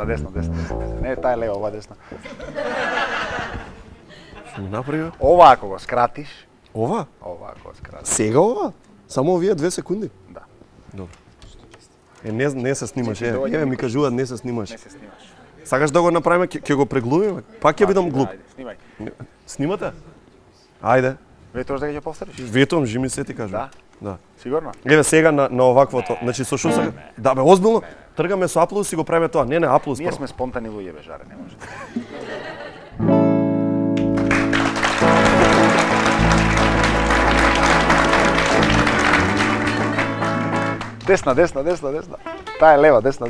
Desna. Ne, taj leva, ova desna. Што ми направи? Ова ако го скратиш, Ова? ова ако го скратиш. Сега ова? Само овие 2 секунди? Да. Добро. Не се снимаш, еве ми кажуваат не се снимаш. Не се снимаш. Сакаш да го направиме, ќе го преглумиме? Пак ќе бидам глуп. Ајде, снимај. Снимате? Ајде. Ветуваш да ќе повториш? Ветувам, жи ми се ти кажам. Да? Да. Сигурно? Еве сега на оваквото, значи со што сега? Да бе, озбилно. Тргаме со аплаус и го правиме тоа. Не, аплаус Ние прво. сме спонтани луѓе, бе, жаре, не може. Desna. Таа е лева, desna.